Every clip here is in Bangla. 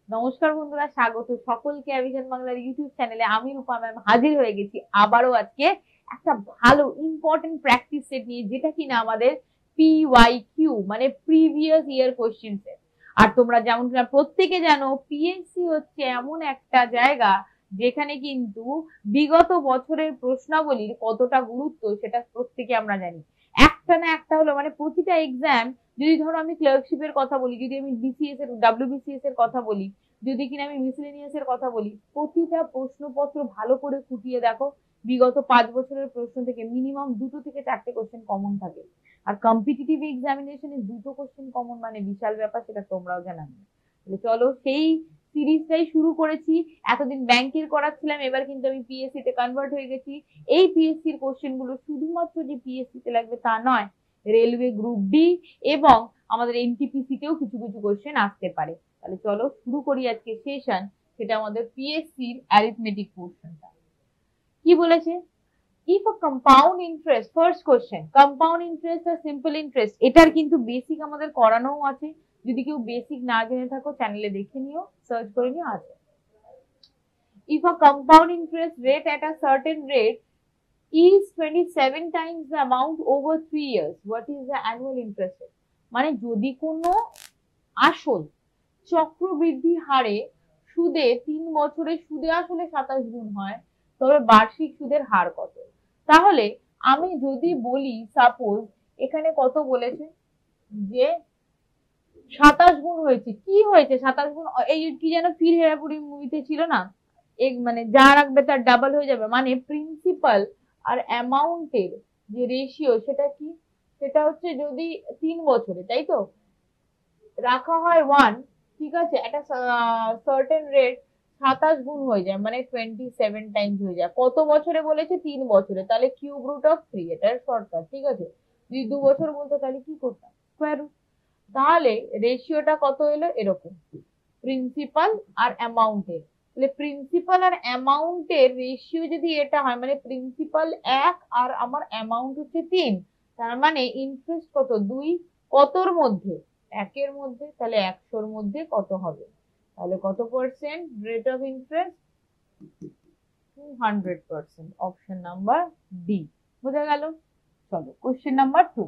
নমস্কার বন্ধুরা, স্বাগত সকলকে অ্যাভিশন বাংলার ইউটিউব চ্যানেলে। আমি রূপা ম্যাম হাজির হয়ে গেছি আবারও আজকে একটা ভালো ইম্পর্টেন্ট প্র্যাকটিস সেট নিয়ে, যেটা কিনা আমাদের PYQ মানে প্রিভিয়াস ইয়ার কোশ্চেন সেট। আর তোমরা যেমন প্রত্যেকে জানো, পিএসসি হচ্ছে এমন একটা জায়গা যেখানে কিন্তু বিগত বছরের প্রশ্নাবলীর কতটা গুরুত্ব সেটা প্রত্যেকে আমরা জানি। একটা না একটা হলো, মানে প্রতিটা এক্সাম, যদি ধরো আমি ক্লার্কশিপের কথা বলি, যদি আমি বিসিএস এর WBCS এর কথা বলি, যদি কিনা আমি মিসেলেনিয়াস এর কথা বলি, প্রতিটা প্রশ্নপত্র ভালো করে খুঁটিয়ে দেখো, বিগত 5 বছরের প্রশ্ন থেকে মিনিমাম 2 থেকে 4টে কোশ্চেন কমন থাকে। আর কম্পিটিটিভ এক্সামিনেশনে 2টো কোশ্চেন কমন মানে বিশাল ব্যাপার, সেটা তোমরাও জানো। চলো সেই সিরিজটাই শুরু করেছি। এতদিন ব্যাংকের করাচ্ছিলাম, এবার কিন্তু আমি পিএসসি তে কনভার্ট হয়ে গেছি। এই পিএসসি এর কোশ্চেন গুলো শুধুমাত্র যে পিএসসি তে লাগবে তা নয়, রেলওয়ে গ্রুপ ডি এবং আমাদের এনটিপিসি তেও কিছু কিছু কোশ্চেন আসতে পারে। তাহলে চলো শুরু করি আজকে সেশন। সেটা আমাদের পিএসসি এর অ্যারিথমেটিক পোর্শনটা। কি বলেছে? If a compound interest, first question, compound interest আর সিম্পল ইন্টারেস্ট, এটার কিন্তু বেসিক আমাদের করানোও আছে। যদি কেউ বেসিক না জেনে থাকো চ্যানেলে দেখে নিও, সার্চ করে নিও, আছে। If a compound interest rate at a certain rate is 27 times the amount over 3 years, what is the annual interest rate? মানে যদি কোনো আসল চক্রবৃদ্ধি হারে সুদে 3 বছরে সুদে আসলে 27 গুণ হয়, তবে বার্ষিক সুদের হার কত? তাহলে আমি যদি বলি, সাপোজ এখানে কত বলেছে, যে 27 গুণ হয়েছে। কি হয়েছে 27 গুণ? এই কি যেন ফির হেরাপুরি মুভিতে ছিল না, এক মানে যা রাখবে তার ডাবল হয়ে যাবে, মানে প্রিন্সিপাল আর অ্যামাউন্টের যে রেশিও, সেটা কি? সেটা হচ্ছে যদি 3 বছরে, তাই তো, রাখা হয় 1, ঠিক আছে, একটা সার্টেন রেট 27 গুণ হয়ে যায়, মানে 27 টাইমস হয়ে যায়। কত বছরে বলেছে? 3 বছরে, তাহলে কিউব রুট অফ 3, এটার শর্টকাট, ঠিক আছে। যদি 2 বছর বলতো তাহলে কি করতাম? Square root. তাহলে রেশিওটা কত এলো? এরকম, প্রিন্সিপাল আর অ্যামাউন্টের। তাহলে প্রিন্সিপাল আর অ্যামাউন্টের রেশিও যদি এটা হয়, মানে প্রিন্সিপাল 1 আর আমার অ্যামাউন্ট হচ্ছে 3, তার মানে ইন্টারেস্ট কত? 2। কতর মধ্যে? 1-এর মধ্যে। তাহলে 100-র মধ্যে কত হবে? তাহলে কত percent rate of interest? 200%। Option number D. বোঝা গেল? চলো কোশ্চেন নাম্বার 2।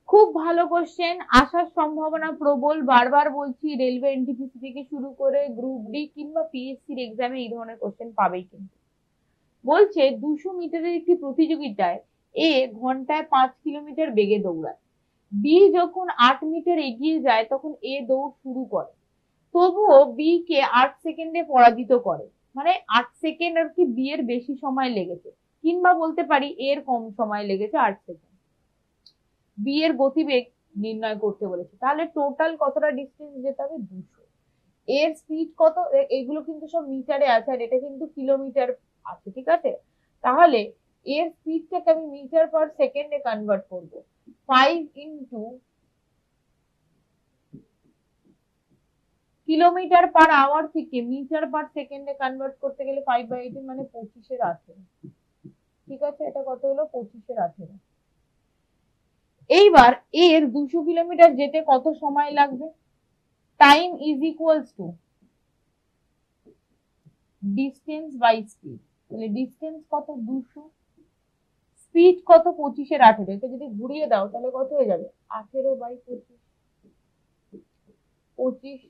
খুব ভালো কোশ্চেন, আসার সম্ভাবনা প্রবল। বারবার বলছি, রেলওয়ে এনটিপিসি থেকে শুরু করে গ্রুপ ডি কিংবা পিএসসি এর এক্সামে এই ধরনের কোশ্চেন পাবেই। কিন্তু বলছে 200 মিটারের একটি প্রতিযোগিতায় এ ঘন্টায় 5 কিলোমিটার বেগে দৌড়ায়। বি যখন 8 মিটার এগিয়ে যায় তখন এ দৌড় শুরু করে, তবুও বি কে 8 সেকেন্ডে পরাজিত করে। মানে 8 সেকেন্ড আর কি বি এর বেশি সময় লেগেছে, কিংবা বলতে পারি এর কম সময় লেগেছে 8 সেকেন্ড। বি এর গতিবেগ নির্ণয় করতে বলেছে। তাহলে টোটাল কতটা ডিস্টেন্স যেতে হবে? 200। এর স্পিড কত? এগুলো কিন্তু সব মিটারে আছে, আর এটা কিন্তু কিলোমিটার আছে, ঠিক আছে। তাহলে এর স্পিডটাকে আমি মিটার পার সেকেন্ডে কনভার্ট করব। 5 ইন্টু কিলোমিটার পার আওয়ার থেকে মিটার পার সেকেন্ডে কনভার্ট করতে গেলে 5/18 মানে 25/18, ঠিক আছে। এটা কত হলো? 25/18। এইবার এর 200 কিলোমিটার যেতে কত সময় লাগবে? Time is equals to distance by speed. তাহলে ডিস্টেন্স কত? 200। স্পিড কত? 25/18। এটা যদি ঘুরিয়ে দাও তাহলে কত হয়ে যাবে? 18/25। 25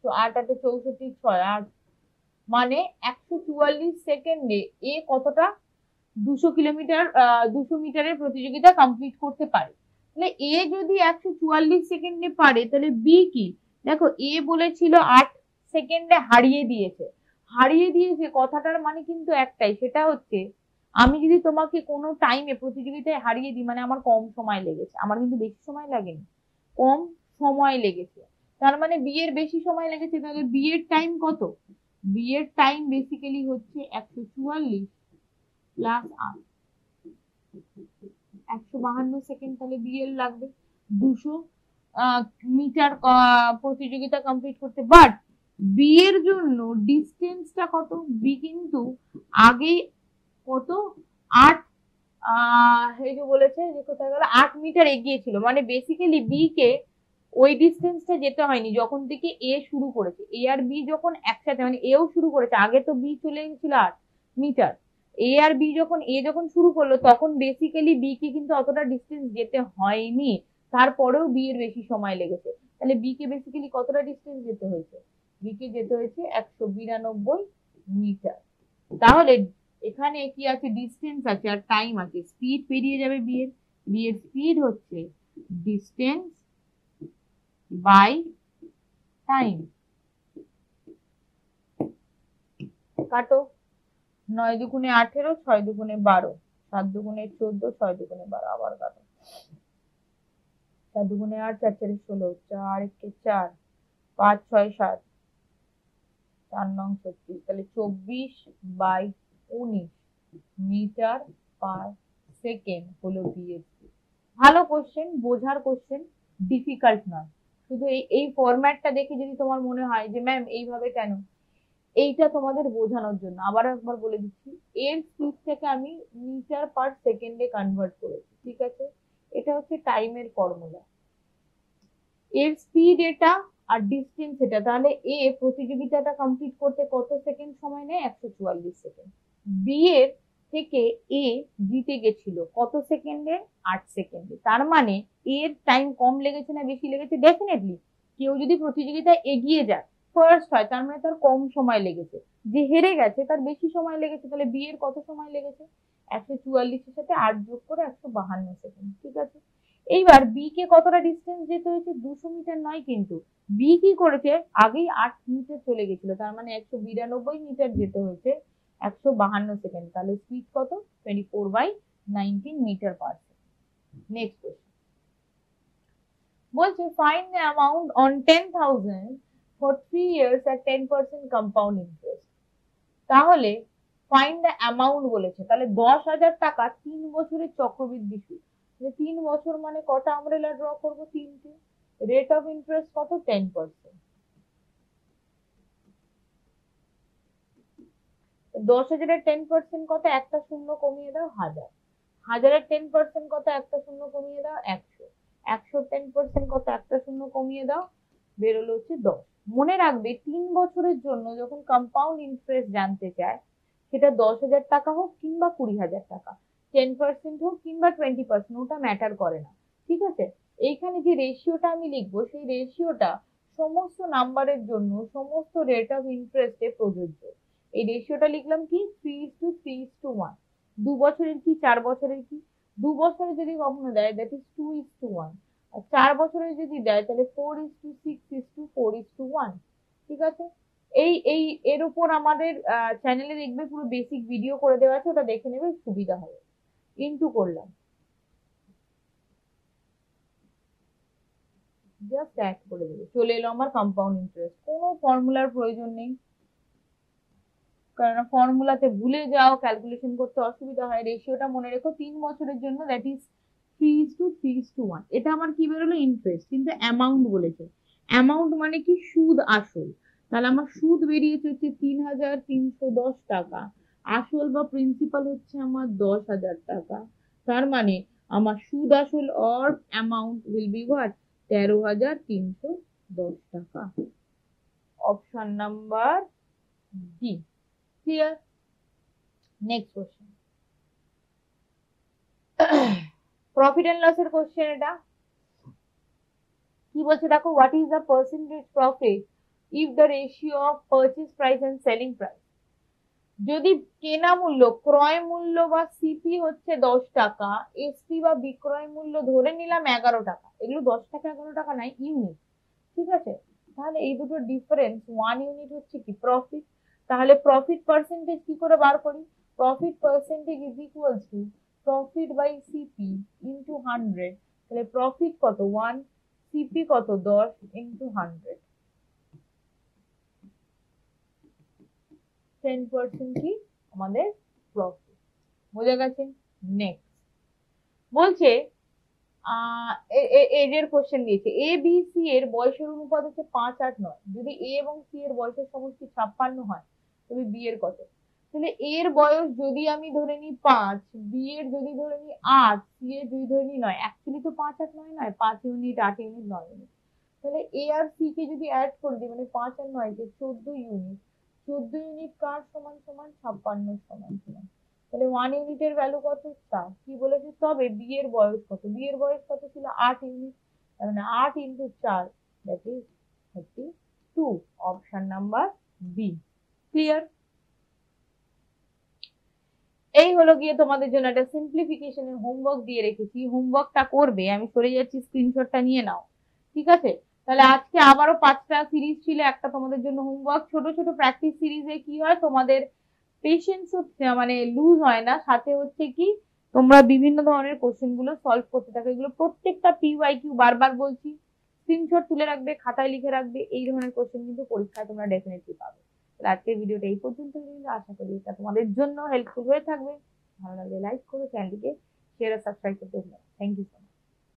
তো 8 8 64 6 8, মানে 144 সেকেন্ডে এ কতটা? 200 কিলোমিটার 200 মিটারের প্রতিযোগিতা কমপ্লিট করতে পারে। তাহলে এ যদি 144 সেকেন্ডে পারে, তাহলে বি কি? দেখো, এ বলেছিল 8 সেকেন্ডে হারিয়ে দিয়েছে। হারিয়ে দিয়েছে কথাটার মানে কিন্তু একটাই, সেটা হচ্ছে আমি যদি তোমাকে কোনো টাইমে প্রতিযোগিতায় হারিয়ে দিই, মানে আমার কম সময় লেগেছে, আমার কিন্তু বেশি সময় লাগেনি, কম সময় লেগেছে। তার মানে বি এর বেশি সময় লেগেছে, তাহলে বি এর টাইম কত? বি এর টাইম বেসিক্যালি হচ্ছে 144 প্লাস 8, 152 সেকেন্ড। তাহলে বি এর লাগবে 200 মিটার প্রতিযোগিতা কমপ্লিট করতে। বাট বি এর জন্য ডিস্টেন্সটা কত? বি কিন্তু আগেই কত? 8, এই যে বলেছে যে কোথায় গেল, 8 মিটার এগিয়ে ছিল, মানে বেসিক্যালি বি কে ওই ডিস্টেন্সটা যেতে হয়নি যখন থেকে এ শুরু করেছে। এ আর বি যখন একসাথে, মানে এও শুরু করেছে, আগে তো বি চলে গেছিল 8 মিটার। এ আর বি যখন শুরু করলো তখন বেসিক্যালি বি কে কিন্তু অতটা ডিস্টেন্স যেতে হয়নি, তারপরেও বি এর বেশি সময় লেগেছে। তাহলে বি কে বেসিক্যালি কতটা ডিস্টেন্স যেতে হয়েছে? বি কে যেতে হয়েছে 192 মিটার। তাহলে এখানে কি আছে? ডিস্টেন্স আছে আর টাইম আছে, স্পিড পেরিয়ে যাবে বি এর স্পিড হচ্ছে ডিস্টেন্স বাই টাইম। কাটো, 9 দুগুণে 18, 6 দুগুণে 12, 7 দুগুণে 14, 6 দুগুণে 12, আবার কাটো। 4 দুগুণে 8, 4 চারে 16, 4 একে 4, 5 6 7, 4 9 36, তাহলে 24/19 মিটার পার সেকেন্ড হলো বিএসসি। ভালো কোশ্চেন, বোঝার কোশ্চেন, ডিফিকাল্ট নয়। শুধু এই ফরম্যাটটা দেখে যদি তোমার মনে হয় যে ম্যাম এইভাবে কেন, এইটা তোমাদের বোঝানোর জন্য। আবার একবার বলে দিচ্ছি, এর স্পিড থেকে আমি মিটার পার সেকেন্ডে কনভার্ট করেছি, ঠিক আছে? এটা হচ্ছে টাইমের ফর্মুলা। এর স্পিড এটা আর ডিস্টেন্স এটা, তাহলে এ প্রতিযোগিতাটা কমপ্লিট করতে কত সেকেন্ড সময় নেয়? 144 সেকেন্ড। বি এর থেকে এ জিতে গেছিল কত সেকেন্ডে? 8 সেকেন্ডে। তার মানে এর টাইম কম লেগেছে না বেশি লেগেছে? ডেফিনেটলি কেউ যদি প্রতিযোগিতায় এগিয়ে যায়, ফার্স্ট হয়, তার মানে তার কম সময় লেগেছে। যে হেরে গেছে তার বেশি সময় লেগেছে। তাহলে বি এর কত সময় লেগেছে? 144 এর সাথে 8 যোগ করে 152 সেকেন্ড, ঠিক আছে? এইবার বি কে কতটা ডিস্টেন্স যেতে হয়েছে? 200 মিটার নয় কিন্তু, বি কি করেছে? আগেই 8 মিটার চলে গেছিল, তার মানে 192 মিটার যেতে হয়েছে 152 সেকেন্ড। তাহলে স্পিড কত? 24/19 metre per second. Next question বলছে find the amount on 10,000 for 3 years at 10% compound interest. তাহলে ফাইন্ড দ্য অ্যামাউন্ট বলেছে, তাহলে 10,000 টাকা 3 বছরের চক্রবৃদ্ধি সুদ। 3 বছর মানে কটা আমব্রেলা ড্র করবো? 3টে। রেট অফ ইন্টারেস্ট কত? 10%। 10,000-এর 10% কত? একটা শূন্য কমিয়ে দাও, 1,000। 1,000-এর 10% কত? একটা শূন্য কমিয়ে দাও, 100। 100-র 10% কত? একটা শূন্য কমিয়ে দাও, বেরোলো হচ্ছে 10। মনে রাখবে 3 বছরের জন্য যখন কম্পাউন্ড ইন্টারেস্ট জানতে চায়, সেটা 10,000 টাকা হোক কিংবা 20,000 টাকা, 10% হোক কিংবা 20%, ওটা ম্যাটার করে না, ঠিক আছে? এইখানে যে রেশিওটা আমি লিখবো, সেই রেশিওটা সমস্ত নাম্বারের জন্য সমস্ত রেট অফ ইন্টারেস্টে প্রযোজ্য। এই রেশিওটা লিখলাম কি? 3:3:1। 2 বছরের কি 4 বছরের কি? 2 বছরে যদি কখনো দেয় দ্যাট ইজ 2:1, আর 4 বছরে যদি দেয় তাহলে 4:6:4:1, ঠিক আছে? এই এই এর উপর আমাদের চ্যানেলে দেখবে পুরো বেসিক ভিডিও করে দেওয়া আছে, ওটা দেখে নেবে, সুবিধা হবে। ইনটু করলাম, জাস্ট অ্যাড করে দেবে, চলে এলো আমার কম্পাউন্ড ইন্টারেস্ট। কোনো ফর্মুলার প্রয়োজন নেই, কারণ ফর্মুলাতে ভুলে যাও, ক্যালকুলেশন করতে অসুবিধা হয়। রেশিওটা মনে রেখো 3 বছরের জন্য, দ্যাট ইজ 3:3:1। এটা আমার কি বেরোলো? ইন্টারেস্ট, কিন্তু অ্যামাউন্ট বলেছে। অ্যামাউন্ট মানে কি? সুদ আসল। তাহলে আমার সুদ বেরিয়েছে হচ্ছে 3,310 টাকা, আসল বা প্রিন্সিপাল হচ্ছে আমার 10,000 টাকা। তার মানে আমার সুদ আসল or amount will be what? 13,310 টাকা। Option number D. Clear? Next question, profit and লসের কোশ্চেন এটা। কি বলছে দেখো, what is the percentage profit if the ratio of purchase price and selling price. যদি কেনা মূল্য, ক্রয় মূল্য বা সিপি হচ্ছে 10 টাকা, এসপি বা বিক্রয় মূল্য ধরে নিলাম 11 টাকা, এগুলো 10 টাকা 11 টাকা নাই, ইউনিট, ঠিক আছে? তাহলে এই দুটো ডিফারেন্স 1 ইউনিট হচ্ছে কি? প্রফিট। তাহলে প্রফিট পার্সেন্টেজ কি করে বার করি? Profit percentage is equals to profit by CP into 100। তাহলে প্রফিট কত? 1, সিপি কত? 10 ইনটু 100, 10% কি আমাদের প্রফিট। বোঝা গেছে? নেক্সট বলছে এর কোশ্চেন দিয়েছে, এ বি সি এর বয়সের অনুপাত হচ্ছে 5, 8, 9। যদি এ এবং সি এর বয়সের সমষ্টি 56 হয়, তবে বি এর কত? তাহলে এর বয়স যদি আমি ধরে নিই 5, বি এর যদি ধরে নিই 8, সি এর যদি ধরে নিই 9, অ্যাকচুয়ালি তো 5, 8, 9 নয়, 5 ইউনিট, 8 ইউনিট, 9 ইউনিট। তাহলে এ আর সি কে যদি অ্যাড করে দিই মানে 5 আর 9 কে 14 ইউনিট, 14 ইউনিট কার সমান সমান 56 সমান সমান। তাহলে 1 ইউনিটের ভ্যালু কত? 4। কি বলেছে? তবে বি এর বয়স কত? বি এর বয়স কত ছিল? 8 ইউনিট। তার মানে 8 into 4 that is 32। Option number B. Clear? এই হলো গিয়ে তোমাদের জন্য একটা সিম্পলিফিকেশনের হোমওয়ার্ক দিয়ে রেখেছি, হোমওয়ার্কটা করবে। আমি সরে যাচ্ছি, স্ক্রিনশটটা নিয়ে নাও, ঠিক আছে? তাহলে আজকে আবারও 5টা সিরিজ ছিল, একটা তোমাদের জন্য হোমওয়ার্ক। ছোট ছোট প্র্যাকটিস সিরিজে কি হয়, তোমাদের পেশেন্স মানে লুজ হয় না, সাথে হচ্ছে কি তোমরা বিভিন্ন ধরনের কোশ্চেন গুলো সলভ করতে থাকো। এগুলো প্রত্যেকটা পিওয়াই কিউ, বারবার বলছি, স্ক্রিনশট তুলে রাখবে, খাতায় লিখে রাখবে। এই ধরনের কোশ্চেন কিন্তু পরীক্ষায় তোমরা ডেফিনেটলি পাবে। আজকের ভিডিওটা এই পর্যন্ত, আশা করি এটা তোমাদের জন্য হেল্পফুল হয়ে থাকবে। ভালো লাগলে লাইক করো, চ্যানেলটিকে শেয়ার আর সাবস্ক্রাইব করতে ভুলো না। Thank you.